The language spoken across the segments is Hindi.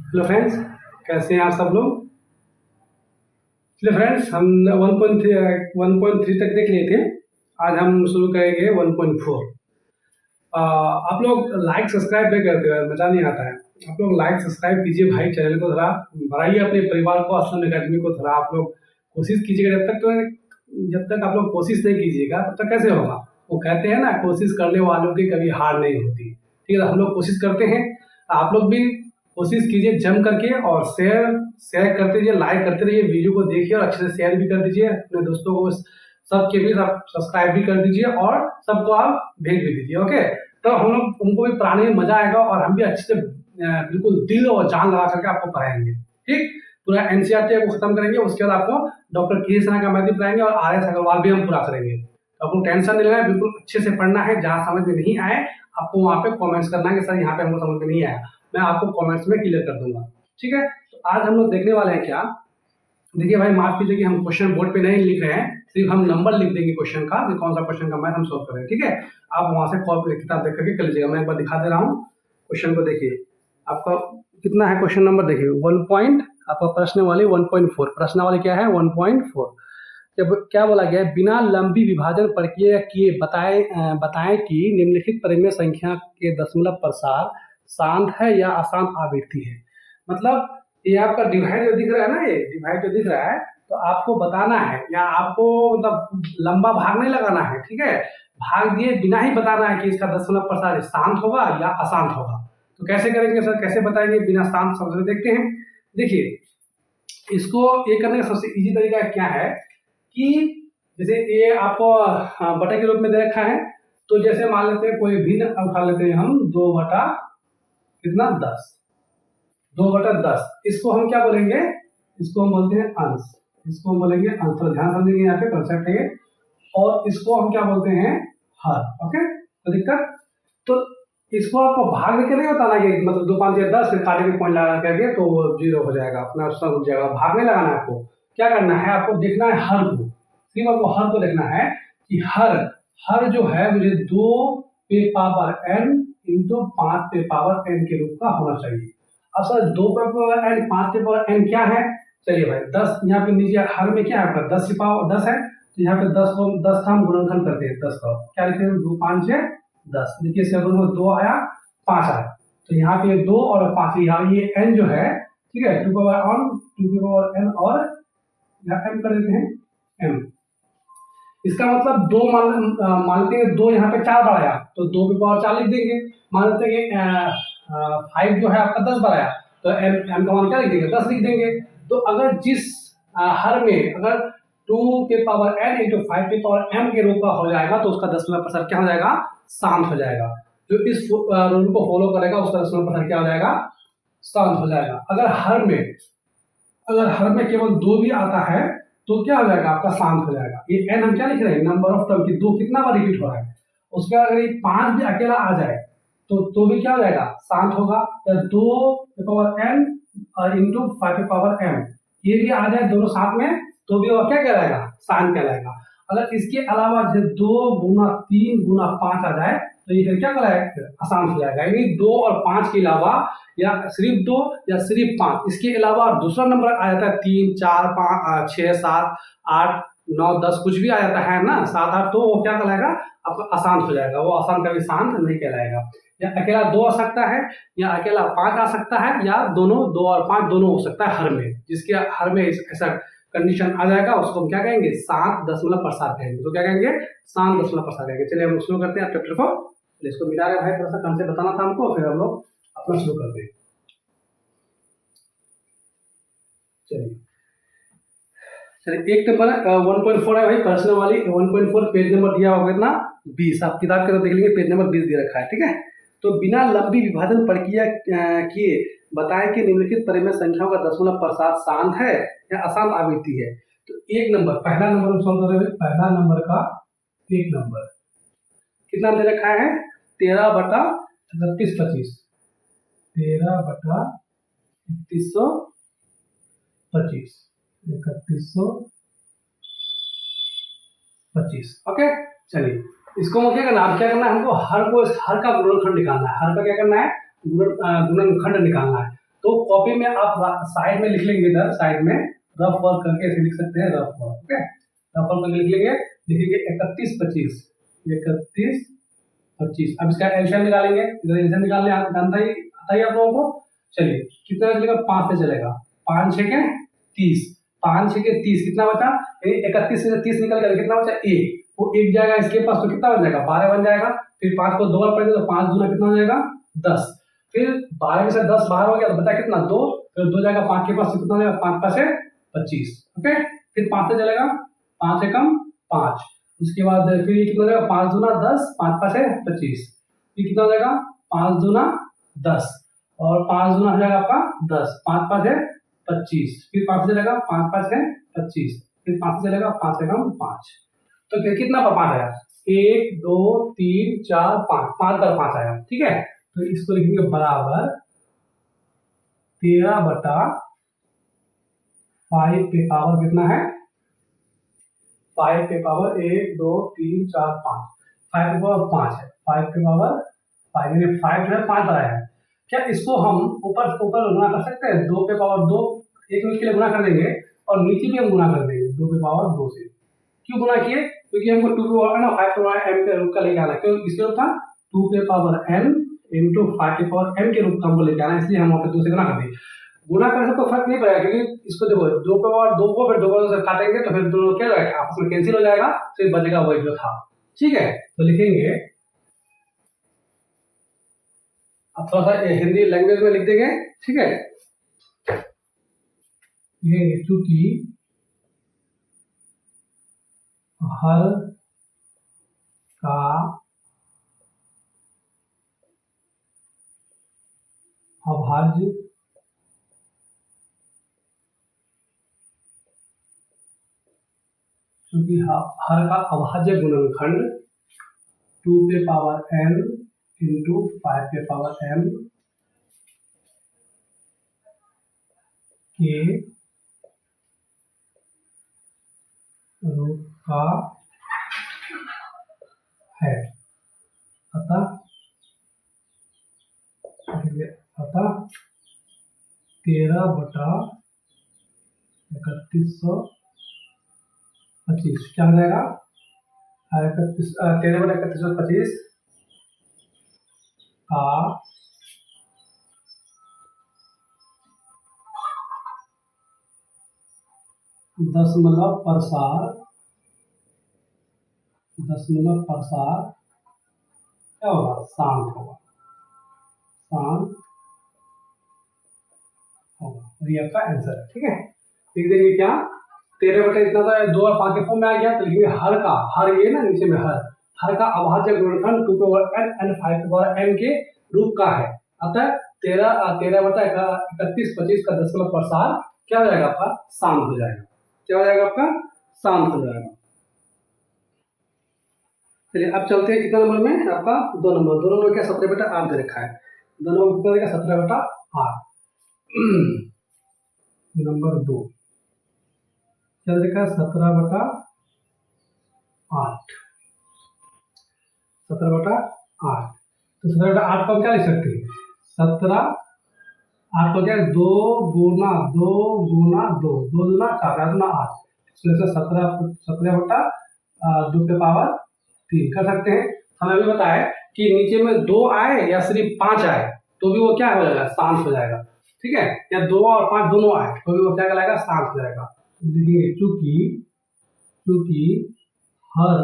हेलो फ्रेंड्स, कैसे हैं आप सब लोग। चलिए फ्रेंड्स, हम 1.3 तक देख लिए थे। आज हम शुरू करेंगे 1.4। आप लोग लाइक सब्सक्राइब नहीं करते हो, मज़ा नहीं आता है। आप लोग लाइक सब्सक्राइब कीजिए भाई, चैनल को थोड़ा बढ़ाइए, अपने परिवार को, असलम अकेडमी को थोड़ा आप लोग कोशिश कीजिएगा। जब तक आप लोग कोशिश नहीं कीजिएगा तब तक कैसे होगा। वो कहते हैं ना, कोशिश करने वालों की कभी हार नहीं होती। ठीक है, हम लोग कोशिश करते हैं, आप लोग भी कोशिश कीजिए जम करके, और शेयर करते रहिए, लाइक करते रहिए, वीडियो को देखिए और अच्छे से शेयर भी कर दीजिए अपने दोस्तों को, सबके भी आप सब्सक्राइब भी कर दीजिए और सबको आप भेज भी दीजिए। ओके, तो हम लोग, उनको भी पढ़ाने में मजा आएगा और हम भी अच्छे से बिल्कुल दिल और जान लगा करके आपको पढ़ाएंगे। ठीक, पूरा एनसीईआरटी को खत्म करेंगे, उसके बाद आपको डॉक्टर के सना का मैथ भी पढ़ाएंगे और आर एस अग्रवाल भी हम पूरा करेंगे। तो आपको टेंशन नहीं लेना है, बिल्कुल अच्छे से पढ़ना है। जहाँ समझ में नहीं आए आपको वहाँ पे कमेंट्स करना है कि सर यहाँ पे हमको समझ में नहीं आया, मैं आपको कमेंट्स में क्लियर कर दूंगा। ठीक है, तो आज हम लोग देखने वाले हैं क्या, देखिए भाई, माफ कीजिए कि हम क्वेश्चन बोर्ड पे नहीं लिख रहे हैं, सिर्फ हम नंबर लिख देंगे क्वेश्चन का, कि कौन सा क्वेश्चन का मैथ हम सोल्व कर रहे हैं। ठीक है, आप वहां से किताब देख करके कर लीजिएगा। मैं एक बार दिखा दे रहा हूँ क्वेश्चन को। देखिए आपका कितना है क्वेश्चन नंबर, देखिए 1 पॉइंट, आपका प्रश्न वाले 1.4, प्रश्न वाले क्या है 1.4। जब क्या बोला गया है, बिना लंबी विभाजन प्रक्रिया किए बताएं कि निम्नलिखित परिमेय संख्या के दशमलव प्रसार शांत है या अशांत आवृत्ति है। मतलब ये आपका डिवाइड जो दिख रहा है ना, ये डिवाइड जो दिख रहा है, तो आपको बताना है, या आपको मतलब लंबा भाग नहीं लगाना है। ठीक है, भाग दिए बिना ही बताना है कि इसका दशमलव प्रसार शांत होगा या अशांत होगा। तो कैसे करेंगे सर, कैसे बताएंगे बिना शांत शब्द? देखते हैं। देखिए, इसको ये करने का सबसे इजी तरीका क्या है कि जैसे ये आपको बटे के रूप में दे रखा है, तो जैसे मान लेते हैं कोई भिन्न उठा लेते हैं हम, 2 बटा कितना 10, 2/10। इसको हम क्या बोलेंगे, इसको हम बोलते हैं अंश, इसको हम बोलेंगे अंश। तो ध्यान समझेंगे, यहाँ पे कंसेप्ट है। और इसको हम क्या बोलते हैं, हर। ओके, तो दिक्कत, तो इसको आपको भाग के नहीं बताना कि मतलब 2 5 6 10 फिर काटे के पॉइंट लगा करके तो वो 0 हो जाएगा, अपना सब हो जाएगा। भाग नहीं लगाना है आपको, क्या करना है, आपको देखना है हर को, सिर्फ आपको हर को देखना है कि हर जो है मुझे 2 पे पावर n इंटू 5 पे पावर n के रूप का होना चाहिए। अब सर 2 पे पावर n 5 पे पावर n क्या है, चलिए भाई 10 यहाँ पे लीजिए, हर में क्या है आपका 10 की पावर 10 है, तो यहाँ पे 10 का हम गुणनखंड करते हैं। 10 का क्या लिखते हैं, 2 5 6 10। देखिए इसका गुणनखंड 2 आया 5 आया, तो यहाँ पे 2 और 5, यहाँ ये n जो है, ठीक है, 2 पावर n और यहाँ m कर देते हैं m। इसका मतलब 2 मान लेते हैं 2 यहाँ पे 4 बार आया, तो 2 पे पावर 4 लिख देंगे। मान लेते हैं 5 जो है आपका 10 बार आया, तो m का मान क्या लिख देंगे, 10 लिख देंगे। तो अगर जिस हर में अगर 2 पे पावर n इंटू 5 पे पावर m के रूप का हो जाएगा, तो उसका दशमलव प्रसार क्या हो जाएगा, शांत हो जाएगा। जो इस रूल को फॉलो करेगा उसका दशमलव प्रसार क्या हो जाएगा, शांत हो जाएगा। अगर हर में केवल 2 भी आता है तो क्या हो जाएगा, आपका शांत हो जाएगा। ये n हम क्या लिख रहे हैं, नंबर ऑफ टर्म की 2 कितना बार रिपीट हो रहा है, उसके बाद अगर ये 5 भी अकेला आ जाए तो भी क्या हो जाएगा, शांत होगा। तो 2 पे पावर n और इंटू 5 पे पावर m, ये भी आ जाए दोनों साथ में, तो भी वो क्या कहलाएगा, शांत कहलाएगा। अगर इसके अलावा जैसे 2 गुना 3 गुना 5 आ जाए, तो ये फिर क्या कहलाएगा, अशांत हो जाएगा। यानी 2 और 5 के अलावा, या सिर्फ 2 या सिर्फ 5, इसके अलावा दूसरा नंबर आ जाता है 3 4 5 6 7 8 9 10, कुछ भी आ जाता है ना 7 8, तो वो क्या कहलाएगा, आपका अशांत हो जाएगा। वो अशांत कभी शांत नहीं कहलाएगा। या अकेला 2 आ सकता है, या अकेला 5 आ सकता है, या दोनों 2 और 5 दोनों हो सकता है हर में। जिसके हर में ऐसा कंडीशन आ जाएगा उसको हम क्या कहेंगे, शांत दशमलव प्रसार कहेंगे। तो क्या कहेंगे, शांत दशमलव प्रसार कहेंगे। चलिए हम शुरू करते हैं चैप्टर को। इसको मिला रहे भाई, थोड़ा सा कंसेप्ट बताना था हमको, फिर हम लोग अपना शुरू करते हैं। चलिए एक नंबर 1.4 है भाई, प्रश्न वाली 1.4, पेज नंबर दिया होगा कितना, 20। आप किताब के तो देख लेंगे, पेज नंबर 20 दे रखा है। ठीक है, तो बिना लंबी विभाजन प्रक्रिया किए बताएं कि निम्नलिखित परिमेय संख्याओं का दशमलव प्रसार शांत है या अशांत आवृत्ति है। तो एक नंबर, पहला नंबर हम सॉल्व कर रहे हैं। पहला नंबर का एक नंबर कितना दे रखा है, 13 बटा 31 25, 13 बटा 3125, 3125। ओके, चलिए इसको क्या करना है, अब क्या करना है हमको, हर का गुणनखंड निकालना है। हर का क्या करना है, गुणनखंड निकालना है। तो कॉपी में आप साइड में लिख लेंगे, इधर साइड में रफ वर्क करके ऐसे लिख सकते हैं, rough work, okay, rough work करके लिख लेंगे, लिखेंगे 31 25, 31 25। अब इसका एलसीएम निकालेंगे, इधर एलसीएम निकालने जानता ही आता ही आप लोगों को। चलिए कितना चलेगा, 5 से चलेगा, 5 6 के 30, 5 6 के 30, कितना बचा, 31 से 30 निकल गया, कितना बचा 1, वो 1 जाएगा इसके पास, तो कितना बन जाएगा 12 बन जाएगा। फिर 5 को 2 बार पढ़ेंगे तो 5 दूना कितना हो जाएगा 10, फिर 12 में से 10 बाहर हो गया तो बचा कितना 2, फिर 2 जाएगा 5 के पास, तो कितना हो जाएगा 5 5 से 25, ओके। फिर 5 से चलेगा, 5 से कम 5, उसके बाद फिर ये कितना हो जाएगा 5 दूना 10, 5 5 से 25, ये कितना हो जाएगा 5 दूना 10, और 5 दूना हो जाएगा आपका 10, 5 5 है 25, फिर 5 से चलेगा 5 5 है 25, फिर 5 से चलेगा 5 से कम 5, तो फिर कितना 5 आया, 1 2 3 4 5, 5 पर 5 आया, ठीक है। तो इसको लिखेंगे बराबर 13 बटा 5 पे पावर कितना है, 5 पे पावर 1 2 3 4 5, 5 पे पावर 5 है, 5 पे पावर 5 यानी 5 जो है 5 पर आया है। क्या इसको हम ऊपर ऊपर गुना कर सकते हैं, 2 पे पावर 2, एक मिनट के लिए गुना कर देंगे और नीचे भी हम गुना कर देंगे 2 पे पावर 2 से। क्यों गुना किए, क्योंकि हमको 2 पे पावर ना 5 पे पावर m के रूप का लेके आना है, क्यों इसके रूप था 2 पे पावर n इंटू 5 पे पावर m के रूप का हमको लेके आना है, इसलिए हम वहाँ पे 2 से गुना कर दिए। गुना करने से कोई फर्क नहीं पड़ेगा, क्योंकि इसको देखो 2 पे पावर 2 को फिर 2 से काटेंगे तो फिर दोनों क्या हो जाएगा, आपस में कैंसिल हो जाएगा, फिर बचेगा वही जो था, ठीक है। तो लिखेंगे, अब थोड़ा सा हिंदी लैंग्वेज में लिख देंगे, ठीक है, लिखेंगे चूंकि हर का अभाज्य हर का अभाज्य गुणनखंड 2 पे पावर n इंटू 5 पे पावर m के रूप का है, अतः 13 बटा 3125 क्या हो जाएगा, 13 बटा 3125 का दशमलव प्रसार क्या होगा, शांत होगा, शांत होगा, और ये आपका आंसर है, ठीक है। लिख देंगे क्या, 13 बटा इतना तो 2 और 5 के फॉर्म में आ गया, तो लिखेंगे हर का, हर ये ना नीचे में हर का अभाज्य गुणनखंड 2 पे पावर n एंड 5 पे पावर m के रूप का है, अतः 13 बटा 3125 का दशमलव प्रसार क्या हो जाएगा आपका, शांत हो जाएगा, क्या हो जाएगा आपका, शांत हो जाएगा। चलिए अब चलते हैं कितना नंबर में, आपका 2 नंबर, 2 नंबर क्या 17 बटा 8 दे रखा है, 2 नंबर कितना देगा 17 बटा 8 नंबर 2 क्या देखा 17 बटा 8, 17 बटा 8, तो 17 बटा 8 को हम क्या लिख सकते हैं, 17 8 को क्या 2 गुना 2 गुना 2, 2 गुना 4 गुना 8, इसमें से 17 बटा 2 पे पावर 3 कर सकते हैं। हमें अभी बताया कि नीचे में 2 आए या सिर्फ 5 आए तो भी वो क्या हो जाएगा, शांत हो जाएगा, ठीक है, या 2 और 5 दोनों आए तो भी वो क्या कहलाएगा, शांत हो जाएगा। देखिए चूंकि हर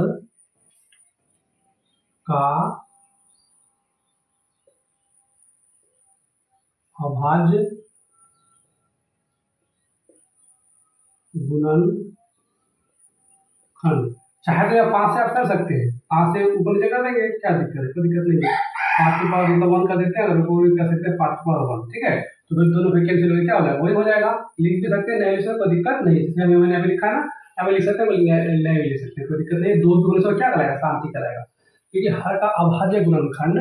का अभाज्य गुणनखंड, चाहे तो 5 से आप कर सकते हैं, 5 से ऊपर नीचे कर देंगे, क्या दिक्कत है, कोई दिक्कत नहीं है, 5 के पावर मतलब 1 कर देते हैं, अगर कोई कर सकते हैं 5 के पावर 1, ठीक है, तो फिर दोनों फिर कैंसिल हो क्या हो जाएगा, वही हो जाएगा, लिख भी सकते हैं, नहीं लिख सकते कोई दिक्कत नहीं, जैसे मैंने अभी लिखा है ना, यहाँ लिख सकते हैं, नहीं लिख सकते कोई दिक्कत नहीं, 2 भी होने से क्या कराएगा, शांति कराएगा, क्योंकि हर का अभाज्य गुणनखंड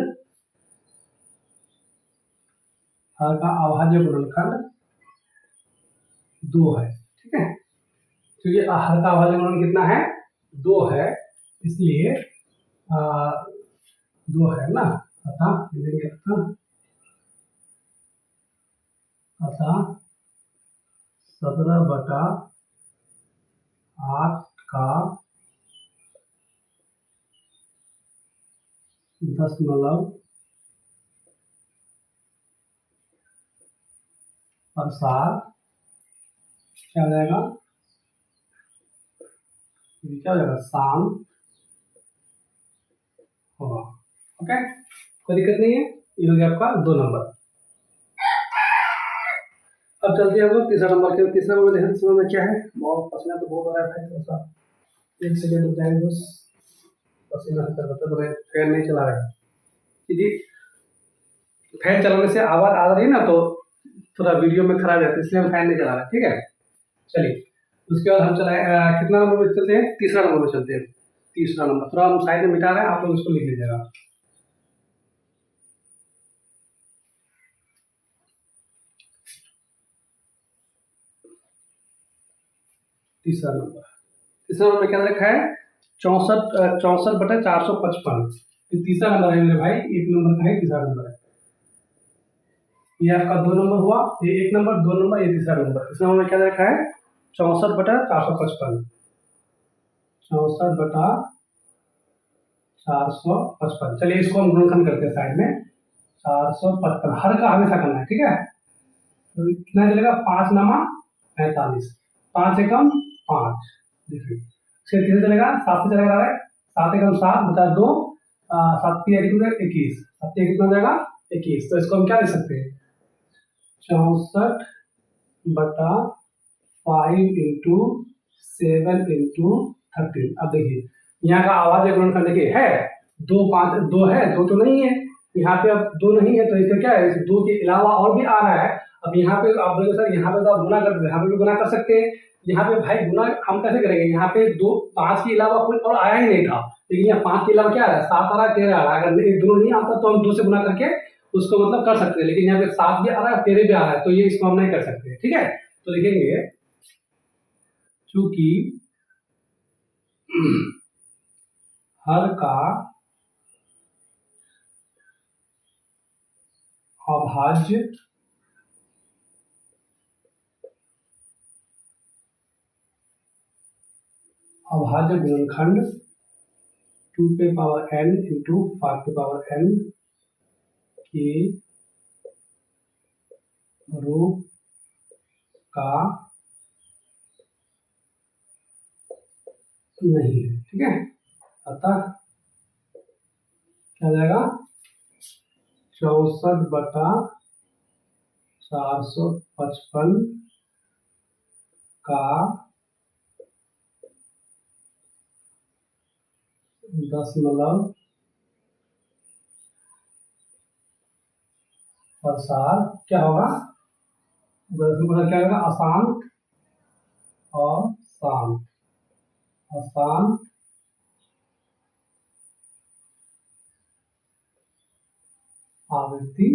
2 है, ठीक है, क्योंकि हर का अभाज्य गुणन कितना है, 2 है, इसलिए 2 है ना, अतः अतः 17/8 का 10 प्रसार क्या हो जाएगा, क्या हो जाएगा, शाम होगा। ओके, कोई दिक्कत नहीं है, ये हो गया आपका 2 नंबर। अब चलते हैं हम लोग तीसरा नंबर के। तीसरा नंबर देखते समय में क्या है, बहुत पसीना तो बहुत आ रहा है, थोड़ा सा 1 सेकेंड रुक जाएंगे बस, पसीना से तो फैन नहीं चला रहा है क्योंकि फैन चलाने से आवाज आ रही है ना, तो थोड़ा वीडियो में खराब रहता है, इसलिए हम फैन नहीं चला रहे। ठीक है, चलिए उसके बाद हम चलाए कितना नंबर में चलते हैं, तीसरा नंबर में चलते हैं। तीसरा नंबर थोड़ा हम साइड में मिटा रहे हैं, आप लोग इसको लिख लीजिएगा। तीसरा नंबर में क्या रखा है, 64/455। तीसरा नंबर है मेरे भाई, 1 नंबर का है, तीसरा नंबर है। ये आपका 2 नंबर हुआ, ये 1 नंबर, 2 नंबर, ये तीसरा नंबर। तीसरा नंबर में क्या रखा है, 64/455। 64/455। चलिए इसको हम गुणनखंड करते हैं साइड में। 455 हर का हमेशा करना है, ठीक है। तो कितना चलेगा, 5 नामा 45, 5 एकम 5। देखिए इसके कितने चलेगा, 7 से चलेगा, 7 एकम 7 बचा 2, 7 3 21, 7 कितना जाएगा 21। तो इसको हम क्या लिख सकते हैं, 64/5 इंटू 7 इंटू 13। अब देखिए यहाँ का आवाज गुणन करने के है 2 5 2 है, 2 तो नहीं है यहाँ पे, अब 2 नहीं है तो इसका क्या है, इस 2 के अलावा और भी आ रहा है। अब यहाँ पे आप बोले सर यहाँ पे तो आप गुना कर दो, यहाँ पे भी गुना कर सकते हैं। यहाँ पे भाई गुना हम कैसे करेंगे, यहाँ पे 2 5 के अलावा कोई और आया ही नहीं था, लेकिन यहाँ 5 के अलावा क्या आ रहा है, 7 आ रहा है, 13 आ रहा है। अगर ये दोनों नहीं आता तो हम 2 से गुना करके उसको मतलब कर सकते हैं, लेकिन यहाँ पे 7 भी आ रहा है, 13 भी आ रहा है, तो ये इसको हम नहीं कर सकते। ठीक है, तो लिखेंगे चूंकि हर का अभाज्य गुणनखंड 2 पे पावर n इंटू 5 पे पावर n के रूप का नहीं है। ठीक है, अतः क्या जाएगा, 64/455 का 10 प्रसार क्या होगा, क्या होगा, अशांत और शांत, अशांत आवृत्ति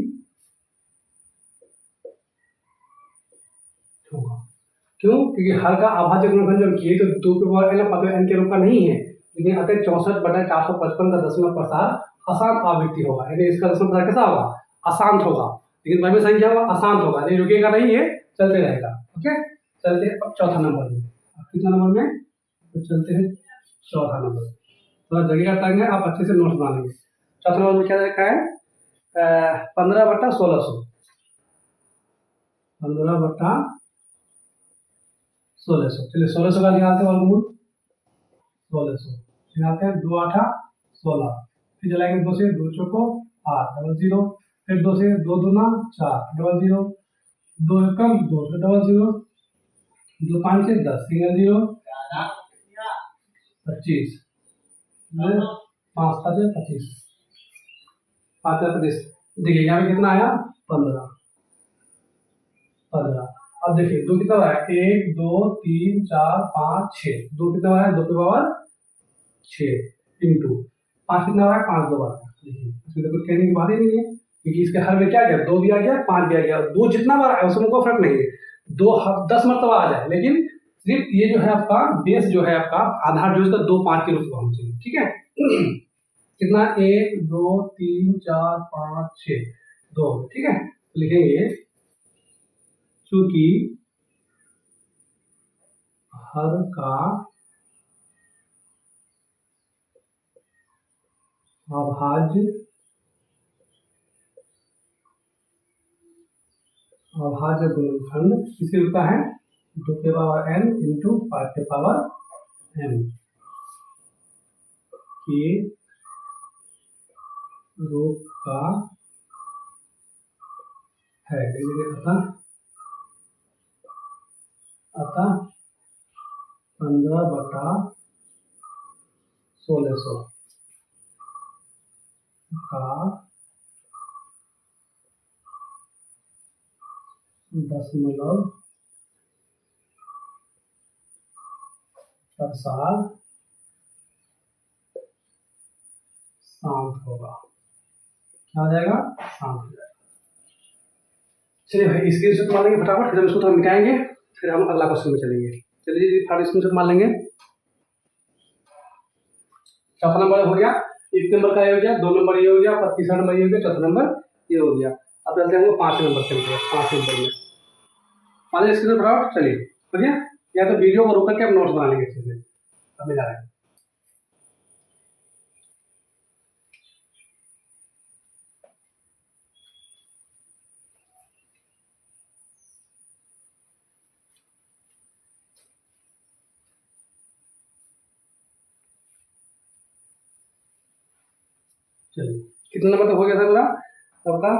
होगा। क्यों, क्योंकि हर का अभाज्य गुणनखंड जब किए तो 2 पे पावर n 5 n के रूप का नहीं है, लेकिन अतः 64/455 का दशमलव प्रसार अशांत आवृत्ति होगा, यानी इसका दशमलव प्रसार कैसा होगा, अशांत होगा। लेकिन क्रमिक संख्या होगा, अशांत होगा, नहीं रुकेगा नहीं, ये चलते रहेगा। ओके, चलते हैं अब चौथा नंबर में। कितना नंबर में, तो चलते हैं चौथा नंबर। थोड़ा जगह का तंग है, आप अच्छे से नोट्स बना लेंगे। चौथा नंबर में क्या रखा है, 15/1600। 15/1600, चलिए 1600 का निकालते हैं वर्गमूल। 1600 निकालते हैं, 2 8 16, फिर चलाएंगे 2 से, 2 चौको 8 डबल 0, फिर 2 से 2 दूना 4 डबल 0, 2 एकम 2 डबल 0, 2 5 से 10 सिंगल 0, 25, 5 7 25, 5 25। देखिए यहाँ पे कितना आया, 15। अब देखिए 2 कितना आया, 1 2 3 4 5 6, 2 कितना आया, 2 के पावर 6 इंटू 5 कितना आया, 5 2 बार। देखिए इसमें तो कुछ कहने की बात ही नहीं है, क्योंकि इसके हर में क्या गया, 2 भी आ गया, 5 भी आ गया। 2 जितना बार आया उसमें कोई फर्क नहीं है, 2 10 मरतबा आ जाए, लेकिन सिर्फ ये जो है आपका बेस जो है आपका आधार जो है 2 5 के रूप में होना चाहिए। ठीक है, कितना, 1 2 3 4 5 6 2। ठीक है, लिखेंगे चूंकि हर का अभाज्य गुणनखंड किसके रूप का है, 2 के पावर n इंटू 5 के पावर m के रूप का है। अतः 15/1600 का 0.4 प्रसार शांत होगा। क्या हो जाएगा, शांत हो जाएगा। चलिए भाई स्क्रीनशॉट मार लेंगे फटाफट, फिर हम इसको थोड़ा मिटाएंगे, फिर हम अगला क्वेश्चन में चलेंगे। चलिए जी फटाफट स्क्रीनशॉट मार लेंगे। चौथा नंबर हो गया, 1 नंबर का ये हो गया, 2 नंबर ये हो गया, और तीसरा नंबर ये हो गया, चौथा नंबर ये हो गया। अब चलते हैं 5 नंबर चलते हैं। 5 नंबर में मान स्क्रीन फटाफट चलिए, ठीक है, या तो वीडियो को रोक करके आप नोट्स बना लेंगे अच्छे से। अब जा रहे हैं, चलिए कितना नंबर तक हो गया था मेरा सबका,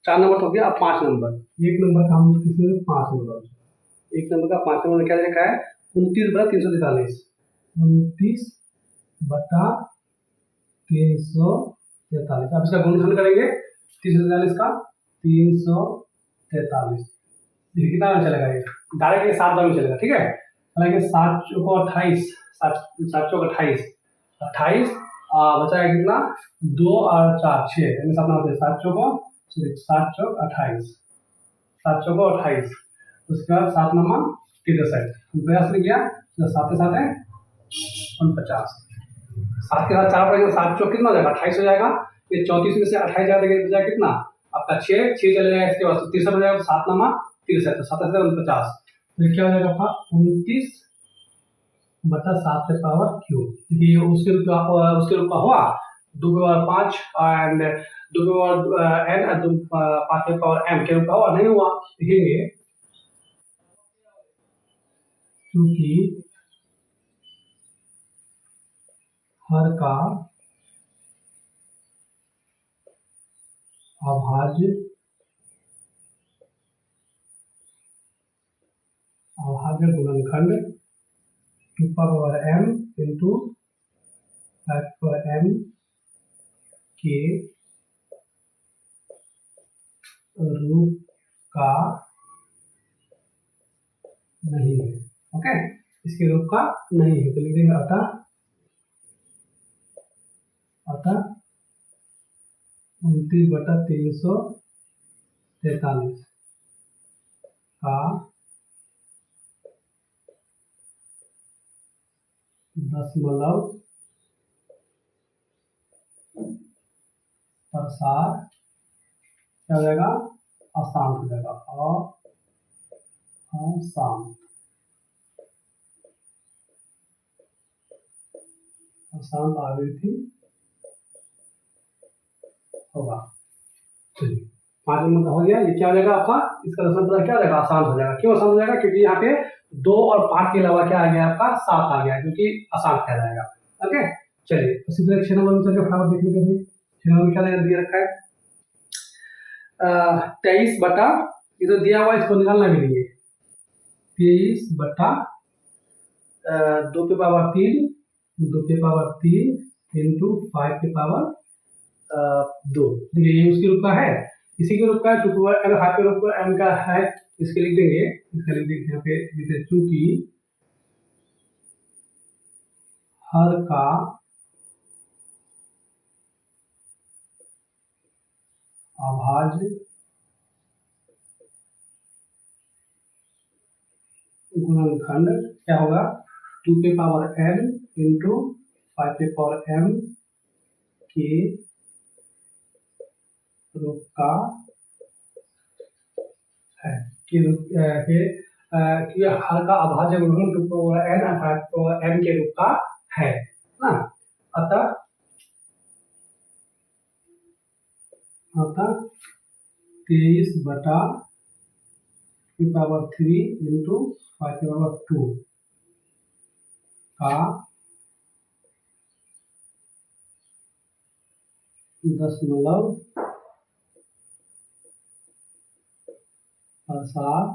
4 नंबर तो हो गया। अब 5 नंबर, 1 नंबर का हम किसी 5 नंबर, 1 नंबर का 5 नंबर में क्या लिखा है, 29/343, 29/343। अब इसका गुणनखंड करेंगे 343 का, 343 देखिए कितना में चलेगा, ये डायरेक्ट ये 7 बार में चलेगा, ठीक है। हालांकि 7 चौको 28, 7 चौको 28, 28 बचा है कितना, 2 और 4 6, यानी 7 होते हैं, 7 चौको 28, 7 चौको 28, उसके बाद 7 नंबर 63, प्रयास नहीं किया, 7 के साथ है 49, 7 के साथ 4 पड़ेगा, 7 चौक कितना हो जाएगा, 28 हो जाएगा। ये 34 में से 28 जाएगा कितना आपका 6 चलेगा, इसके बाद 63 हो जाएगा, 7 नंबर 63, तो 7 से 49, तो क्या हो जाएगा आपका 29/7 के पावर क्यूब। देखिए उसके रूप का हुआ 2 के पावर 5 एंड 2 के पावर n और 5 के पावर m के रूप का हुआ, नहीं हुआ। देखेंगे क्योंकि हर का अभाज्य गुणनखंड 2 power m into 5 power m के रूप का नहीं है। ओके, इसके रूप का नहीं है, तो लिख देंगे अतः 29/343 का 0.4 प्रसार क्या हो जाएगा, अशांत हो जाएगा, अशांत आवृत्ति होगा। चलिए 5 नंबर का हो गया, ये क्या हो जाएगा आपका, इसका दशमलव क्या हो जाएगा, अशांत हो जाएगा। क्यों अशांत हो जाएगा, क्योंकि यहाँ पे 2 और 5 के अलावा क्या आ गया आपका 7 आ गया, क्योंकि अशांत कहलाएगा। ओके चलिए उसी तरह 6 नंबर में चलिए फटाफट देख लेते हैं। 6 नंबर में क्या दिया रखा है, 23 बटा, ये तो दिया हुआ, इसको निकालना भी नहीं है, 23/2 के पावर 3 इंटू 5 के पावर 2। देखिए ये उसके रूप का है, इसी के रूप का है, 2 के पावर n 5 के रूप का m का है, इसके लिख देंगे, यहाँ पे लिखते चूंकि हर का अभाज्य गुणनखंड क्या होगा, 2 के पावर n इंटू 5 के पावर m के रूप का है। के कि हर का अभाज्य गुणनखंड 2 पावर n अर्थात पावर m के रूप का है ना। अतः 23/3 इंटू 5/2 का 0.7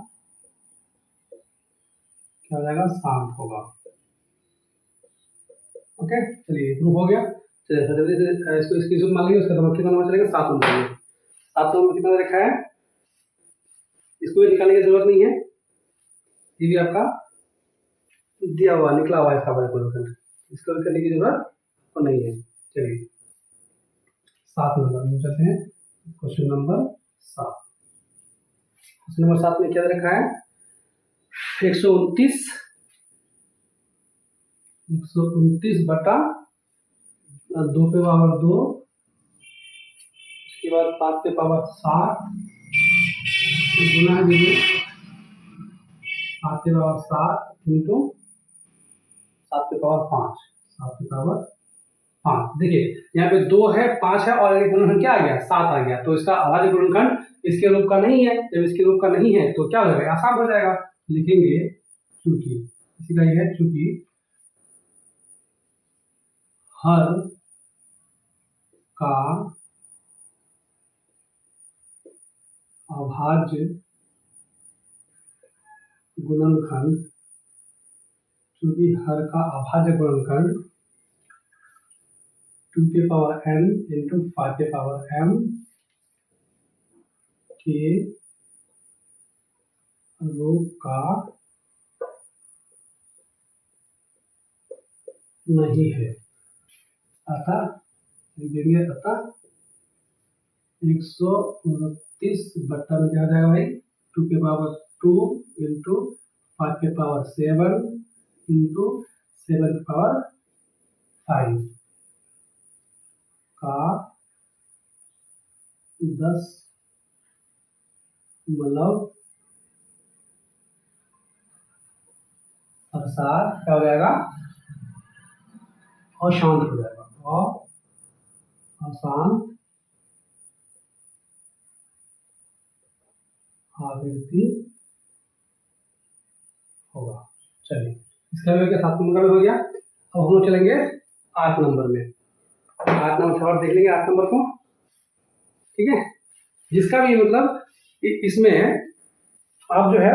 क्या हो जाएगा, 7 होगा। ओके, चलिए प्रूफ हो गया। चलिए जल्दी से इसको स्क्रीनशॉट मान लीजिए। उसका नंबर कितना नंबर चलेगा, 7 नंबर चलेगा। 7 नंबर कितना लिखा है, इसको भी निकालने की जरूरत नहीं है, ये भी आपका दिया हुआ निकला हुआ है इसका गुणनखंड, इसको भी करने की जरूरत तो नहीं है। चलिए 7 नंबर में चलते हैं। Question number 7। क्वेश्चन नंबर 7 में क्या रखा है, 129 बटा 2 पे पावर 2, उसके बाद 5 पे पावर 7 गुना 5 पे पावर 7 इंटू 7 पे पावर 5, 7 पे पावर 5। देखिए यहाँ पे 2 है, 5 है और एक गुणनखंड क्या आ गया, 7 आ गया। तो इसका अभाज्य गुणनखंड इसके रूप का नहीं है। जब इसके रूप का नहीं है तो क्या हो जाएगा, आसान हो जाएगा। लिखेंगे चूंकि इसी का ये है, चूंकि हर का अभाज्य गुणनखंड, चूंकि हर का अभाज्य गुणनखंड 2 के पावर n इंटू 5 के पावर m के रूप का नहीं है। अतः 129 बट्टा में क्या जाएगा भाई, 2 के पावर 2 इंटू 5 के पावर 7 इंटू 7 के पावर 5 का 10 प्रसार क्या हो जाएगा, अशांत हो जाएगा, और अशांत आवृत्ति होगा। चलिए इसका भी हो गया, 7 नंबर का भी हो गया। अब हम लोग चलेंगे 8 नंबर में। 8 नंबर और देख लेंगे 8 नंबर को, ठीक है। जिसका भी मतलब इसमें आप जो है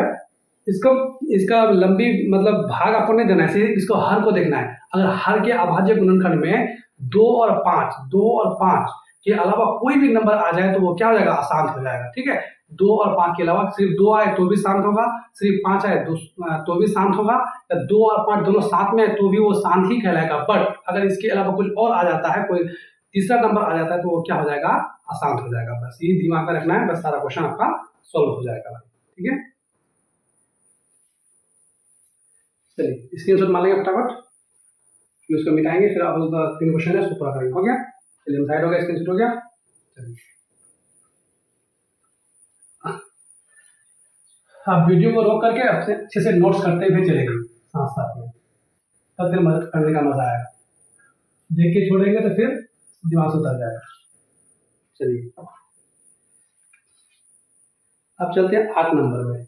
इसका लंबी मतलब भाग आपको नहीं देना है, इसको हर को देखना है। अगर हर के अभाज्य गुणनखंड में 2 और 5 के अलावा कोई भी नंबर आ जाए तो वो क्या हो जाएगा, अशांत हो जाएगा, ठीक है। 2 और 5 के अलावा सिर्फ 2 आए तो भी शांत होगा, सिर्फ 5 आए तो भी शांत होगा, या 2 और 5 दोनों साथ में आए तो भी वो शांत ही कहलाएगा। बट अगर इसके अलावा कुछ और आ जाता है, कोई तीसरा नंबर आ जाता है तो वो क्या हो जाएगा, अशांत हो जाएगा। बस ये दिमाग में रखना है, बस सारा क्वेश्चन आपका सॉल्व हो जाएगा, ठीक है। चलिए स्क्रीनशॉट मान लेंगे फटाफट, फिर उसको मिटाएंगे, फिर आप 3 क्वेश्चन है उसको पूरा करेंगे। हो गया, चलिए साइड हो गया, स्क्रीनशॉट हो गया। चलिए आप वीडियो को रोक करके अच्छे से नोट्स करते हुए चलेंगे साथ साथ में, तब फिर मदद करने का मजा आएगा। देख के छोड़ेंगे तो फिर दिमाग से उतर जाएगा। चलिए अब चलते हैं 8 नंबर में।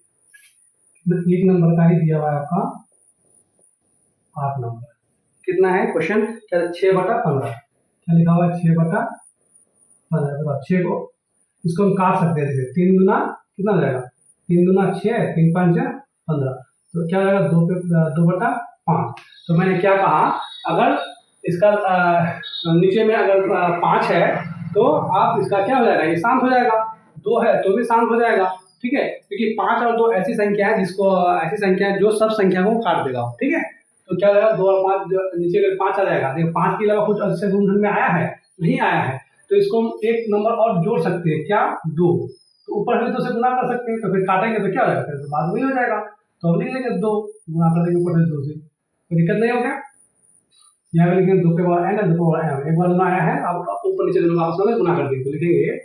1 नंबर का ही दिया हुआ है आपका 8 नंबर। कितना है क्वेश्चन, क्या 6/15 क्या लिखा हुआ है, 6/15। 6 को इसको हम काट सकते हैं, 3 दूना कितना हो जाएगा, 3 दूना 6, 3 5 15, तो क्या हो जाएगा 2/5। तो मैंने क्या कहा, अगर इसका नीचे में अगर 5 है तो आप इसका क्या हो जाएगा, ये शांत हो जाएगा। 2 है तो भी शांत हो जाएगा, ठीक है, क्योंकि 5 और 2 ऐसी संख्या है जिसको ऐसी संख्या है जो सब संख्या को काट देगा, ठीक है। तो क्या हो जाएगा, 2 और 5 नीचे 5 आ जाएगा। देखो 5 के अलावा कुछ अच्छे गुणनखंड में आया है, नहीं आया है, तो इसको हम एक नंबर और जोड़ सकते हैं, क्या 2, तो ऊपर से 2 से गुना कर सकते हैं, तो फिर काटेंगे तो क्या हो जाएगा, फिर तो बाद में हो जाएगा। तो हम लिख लेंगे 2 गुना कर देंगे ऊपर से 2 से, कोई दिक्कत नहीं होगा। यहाँ पे लिखेंगे 2 के पावर n है, 2 के पावर m, एक बार गुना आया है, अब ऊपर नीचे दोनों आपस में गुना कर देंगे, तो लिखेंगे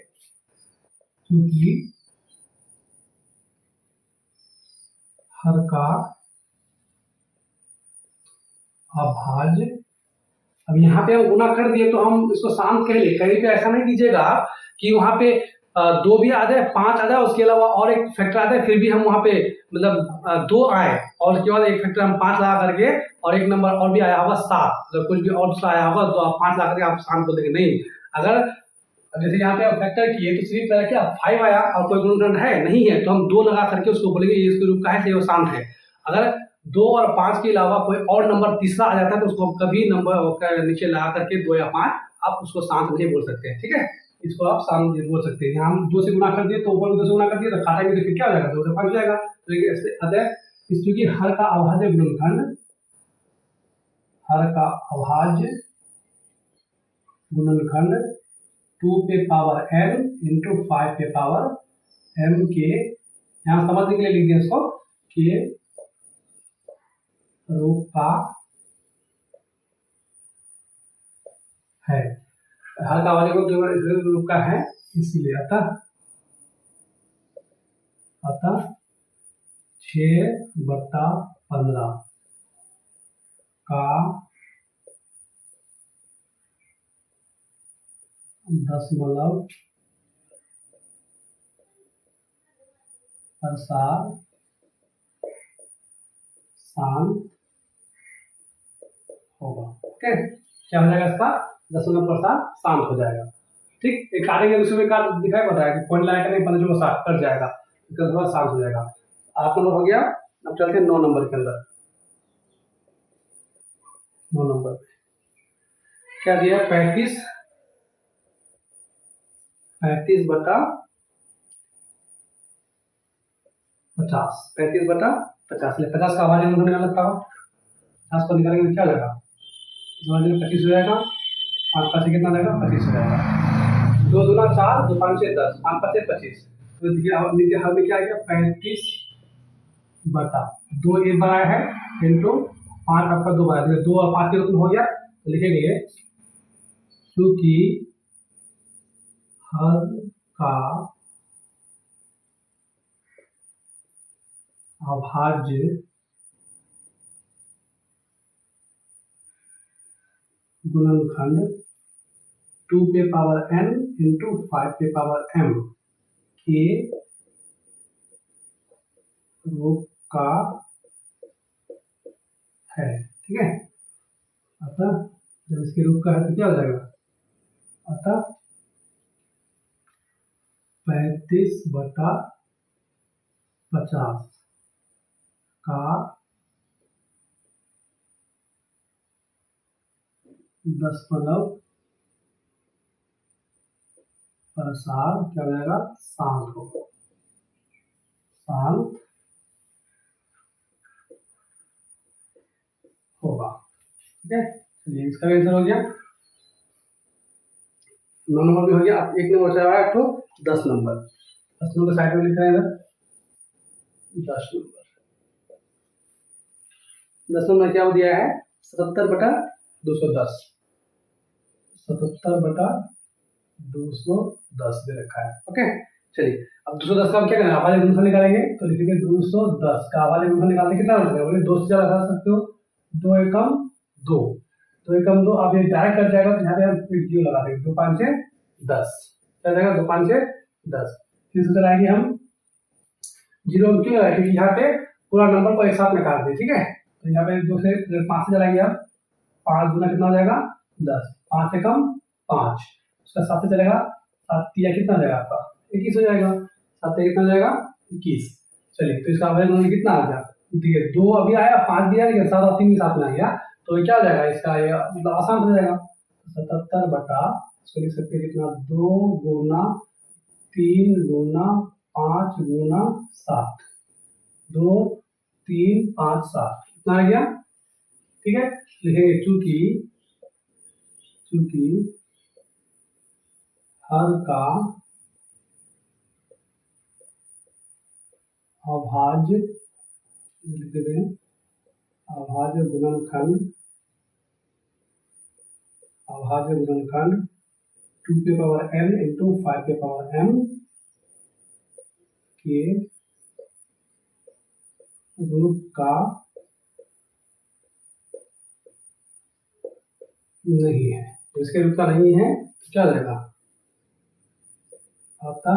क्योंकि हर का अभाज्य। अब यहाँ पे हम गुना कर दिए तो हम इसको शांत कह ले, कहीं पे ऐसा नहीं दीजिएगा कि वहां पे दो भी आ जाए, पांच आ जाए, उसके अलावा और एक फैक्टर आ जाए, फिर भी हम वहां पे मतलब दो आए और उसके बाद एक फैक्टर हम पांच लगा करके और एक नंबर और भी आया होगा सात, मतलब कुछ भी और दूसरा आया होगा तो आप पांच लगा करके आप शांत बोल देंगे। नहीं, अगर जैसे यहाँ पे आप फैक्टर किए तो सिर्फ क्या फाइव आया और कोई गुणनखंड है नहीं है तो हम दो लगा करके उसको बोलेंगे ये इसके रूप का है इसलिए वो शांत है। अगर दो और पांच के अलावा कोई और नंबर तीसरा आ जाता है तो उसको हम कभी नंबर नीचे लगा करके दो या पांच आप उसको शांत नहीं बोल सकते, ठीक है। इसको आप शांत बोल सकते हैं। हम दो से गुना कर दिए तो ऊपर दो से गुना कर दिए तो काटेंगे तो फिर क्या हो जाएगा, दो से पांच जाएगा। तो ऐसे अतः क्योंकि हर का अभाज्य गुणनखंड, हर का अभाज्य गुणनखंड 2 पे पावर m इंटू 5 पे पावर m के, यहाँ समझने के लिए लिख दिया इसको, के रूप का है। हर का वाले को रूप का है इसलिए अतः 6/15 का 0.0 प्रसार शांत होगा। ओके, क्या हो जाएगा इसका 0.0 शांत हो जाएगा। ठीक, एक काटेंगे दूसरे में काट दिखाई पड़ रहा है कि पॉइंट लगाया करेंगे 15 कट जाएगा, इसका थोड़ा शांत हो जाएगा। 8 नंबर हो गया। अब चलते हैं 9 नंबर के अंदर। 9 नंबर क्या दिया, 35 बटा 50, 35/50, 50 का आवाज उन्होंने निकाला था, 50 को निकालेंगे तो क्या लगा, 25 हो जाएगा, 5 5 से कितना लगेगा 25 हो जाएगा। 2 दूना 4, 2 5 से 10, 5 5 से 25, तो नीचे हल में क्या आएगा 35 बटा 2 एक बार आया है इंटू 5 आपका 2 बार आया, 2 और 5 के रूप में हो गया तो लिखेंगे क्योंकि हर का अभाज्य गुणनखंड 2 पे पावर n इंटू 5 पे पावर m के रूप का है, ठीक है। अतः जब इसके रूप का है तो क्या हो जाएगा, अतः 35/50 का 0.0 प्रसार क्या हो जाएगा, शांत होगा, शांत होगा, ठीक है। चलिए इसका भी आंसर हो गया, 9 नंबर भी हो गया। अब 1 नंबर से आया तो 10 नंबर, 10 नंबर साइड में लिख रहे हैं इधर, 10 नंबर, 10 नंबर क्या दिया है 77/210, 77/210 दे रखा है। ओके, चलिए अब 210 का हम क्या करेंगे, आवाज गुणनफल निकालेंगे तो लिखेंगे 210 का आवाज गुणनफल निकालते कितना हो जाएगा, बोले 2 से ज्यादा लगा सकते हो, 2 एकम 2, 2 एकम 2, अब ये डायरेक्ट कट जाएगा तो यहाँ पे हम जीरो लगा देंगे, 2 5 से 10 क्या जाएगा, 2 5 से 10, फिर से चलाएंगे हम जीरो क्यों लगाए क्योंकि यहाँ पे पूरा नंबर को एक साथ में काट दे, ठीक है। तो यहाँ पे 2 से 5 से चलाएंगे आप, 5 गुना कितना हो जाएगा 10, 5 एकम 5, उसका 7 से चलेगा, 7 तिया कितना हो जाएगा आपका 21 हो जाएगा, 7 कितना हो जाएगा 21। चलिए तो इसका अवयव कितना आ गया, देखिए 2 अभी आया, 5 भी आया, लेकिन 7 और 3 के साथ में आ गया, तो ये क्या हो जाएगा इसका, ये मतलब आसान हो जाएगा, 77 बटा इसको लिख सकते हैं कितना, 2 गुना 3 गुना 5 गुना 7, 2 3 5 7 कितना आ गया, ठीक है। लिखेंगे चूंकि हर का अभाज्य, लिख देते हैं अभाज्य गुणनखंड 2 पे पावर n इंटू 5 पे पावर m के रूप का नहीं है, तो इसके रूप का नहीं है तो क्या हो जाएगा आपका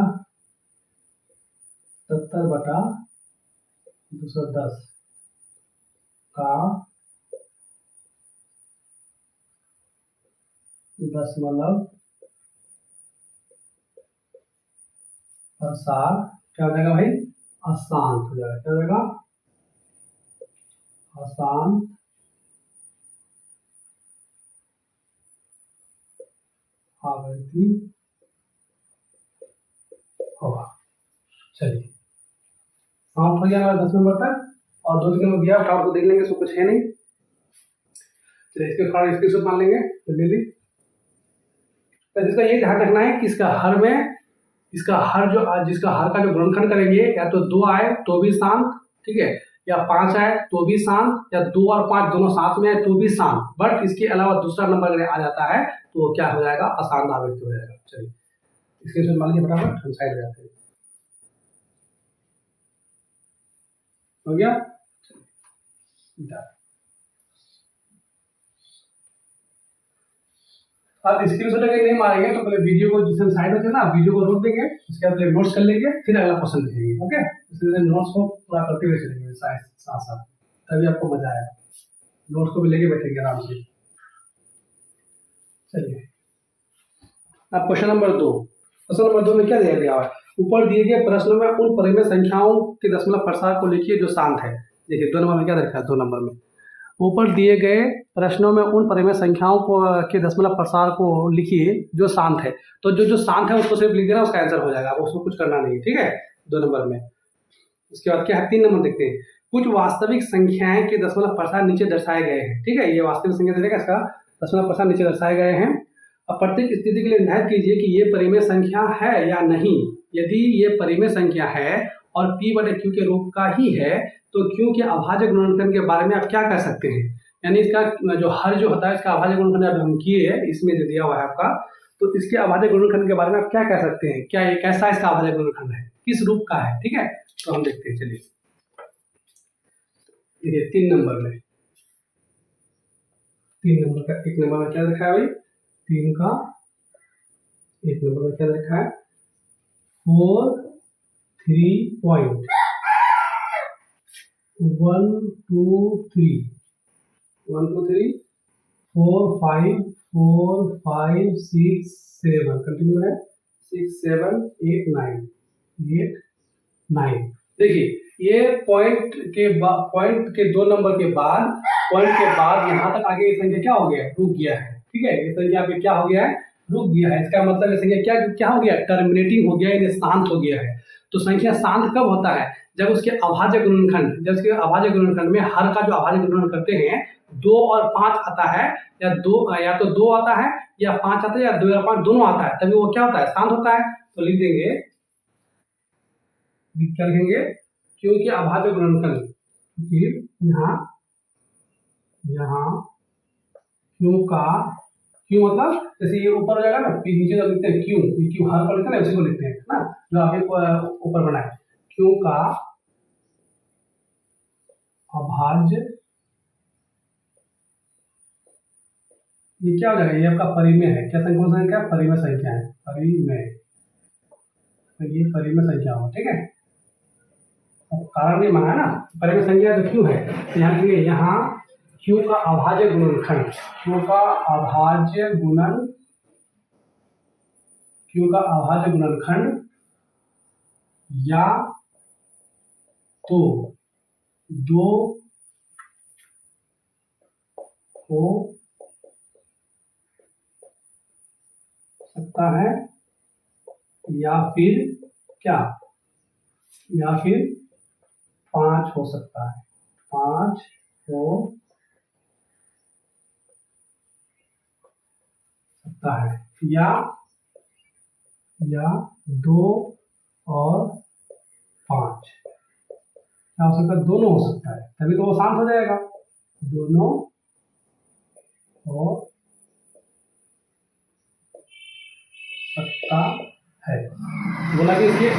70/210 का 0.4 क्या हो जाएगा भाई, अशांत हो जाएगा। क्या हो जाएगा, अशांत आवृत्ति होगा। चलिए समाप्त हो गया हमारा 10 नंबर तक, और 2 नंबर दिया आप देख लेंगे, इसमें कुछ है नहीं। चलिए इसके थोड़ा स्क्रीनशॉट मान लेंगे जल्दी। तो इसका ये ध्यान रखना है कि इसका हर में, इसका हर जो जिसका हर का जो गुणनखंड करेंगे, या तो 2 आए तो भी शांत, ठीक है, या 5 आए तो भी शांत, या 2 और 5 दोनों साथ में आए तो भी शांत, बट इसके अलावा दूसरा नंबर अगर आ जाता है तो वो क्या हो जाएगा, अशांत आवृत्ति हो जाएगा। चलिए स्क्रीनशॉट मान लीजिए फटाफट, हम साइड में जाते हैं। हो गया, आप स्क्रीनशॉट अगर नहीं मारेंगे तो पहले वीडियो को, जिससे साइड में थे ना, वीडियो को रोक देंगे, उसके बाद नोट्स कर लेंगे, फिर अगला क्वेश्चन लिखेंगे। ओके, इसलिए नोट्स को पूरा करते हुए चलेंगे साथ साथ, तभी आपको मजा आएगा। नोट्स को भी लेके बैठेंगे आराम से। चलिए अब क्वेश्चन नंबर 2। क्वेश्चन नंबर 2 में क्या दिया गया है, ऊपर दिए गए प्रश्न में उन परिमेय संख्याओं के दशमलव प्रसार को लिखिए जो शांत है। देखिए 2 नंबर में क्या लिखा है, 2 नंबर में ऊपर दिए गए प्रश्नों में उन परिमेय संख्याओं को के दशमलव प्रसार को लिखिए जो शांत है। तो जो शांत है उसको सिर्फ लिख देना, उसका आंसर हो जाएगा, उसमें कुछ करना नहीं है, ठीक है, 2 नंबर में। उसके बाद क्या है, 3 नंबर देखते हैं। कुछ वास्तविक संख्याएं के दशमलव प्रसार नीचे दर्शाए गए हैं, ठीक है, ये वास्तविक संख्या देगा, इसका दशमलव प्रसार नीचे दर्शाए गए हैं। अब प्रत्येक स्थिति के लिए निर्धारित कीजिए कि ये परिमेय संख्या है या नहीं। यदि ये परिमेय संख्या है और P/Q के रूप का ही है तो Q के अभाज्य गुणनखंड के बारे में आप क्या कह सकते हैं, यानी इसका जो हर जो होता है इसका अभाज्य गुणनखंड अब हम किए हैं, इसमें जो दिया हुआ है आपका, तो इसके अभाज्य गुणनखंड के बारे में आप क्या कह सकते हैं, क्या ये कैसा इसका अभाज्य गुणनखंड है, किस रूप का है, ठीक है, तो हम देखते हैं। चलिए देखिए 3 नंबर में, 3 नंबर का 1 नंबर में क्या लिखा है भाई, 3 का 1 नंबर में क्या लिखा है, 4 3 पॉइंट 1 2 3 1 2 3 4 5 4 5 6 7 कंटिन्यू है, 6 7 8 9 8 9। देखिए ये पॉइंट के 2 नंबर के बाद, पॉइंट के बाद यहाँ तक आगे ये संख्या क्या हो गया, रुक गया है, ठीक है, ये संख्या पे क्या हो गया है, रुक गया है। इसका मतलब ये संख्या क्या क्या हो गया, टर्मिनेटिंग हो गया, यानी शांत हो गया है। तो संख्या शांत कब होता है, जब उसके अभाज्य गुणनखंड, जब उसके अभाज्य गुणनखंड में हर का जो अभाज्य गुणनखंड करते हैं 2 और 5 आता है, या तो 2 आता है या 5 आता है, या 2 या 5 दोनों आता है, तभी वो क्या होता है, शांत होता है। तो लिख देंगे, क्या लिखेंगे, क्योंकि अभाज्य गुणनखंड, यहाँ क्यों मतलब जैसे ये ऊपर हो जाएगा ना, नीचे जब लिखते हैं क्यों हर पर लिखते हैं ना, उसी को लिखते हैं ना, जो आपने ऊपर बनाए, क्यों का अभाज्य, ये क्या हो जाएगा, ये आपका परिमेय है, क्या संख्या, परिमेय संख्या है, परिमेय, तो ये परिमेय संख्या हो, ठीक है, कारण नहीं माना ना, परिमेय संख्या तो क्यों है, यहाँ लिखेंगे, यहाँ Q का अभाज्य गुणनखंड, Q का अभाज्य गुणनखंड या तो 2 हो सकता है, या फिर क्या, या फिर 5 हो सकता है, 5 हो सकता है, या 2 और 5 क्या हो सकता है, दोनों हो सकता है, तभी तो वो शांत हो जाएगा, दोनों हो सकता है। बोला कि इसके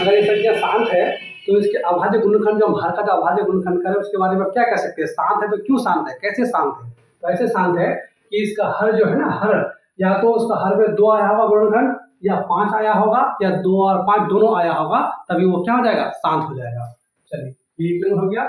अगर ये संख्या शांत है तो इसके अभाज्य गुणनखंड, जो हम हर का जो अभाज्य गुणनखंड करें उसके बारे में क्या कह सकते हैं? शांत है तो क्यों शांत है, कैसे शांत है? तो ऐसे शांत है कि इसका हर जो है ना, हर या तो उसका हर में 2 आया होगा गुणनखंड, या 5 आया होगा, या 2 और 5 दोनों आया होगा, तभी वो क्या हो जाएगा? शांत हो जाएगा। चलिए ये क्लियर हो गया।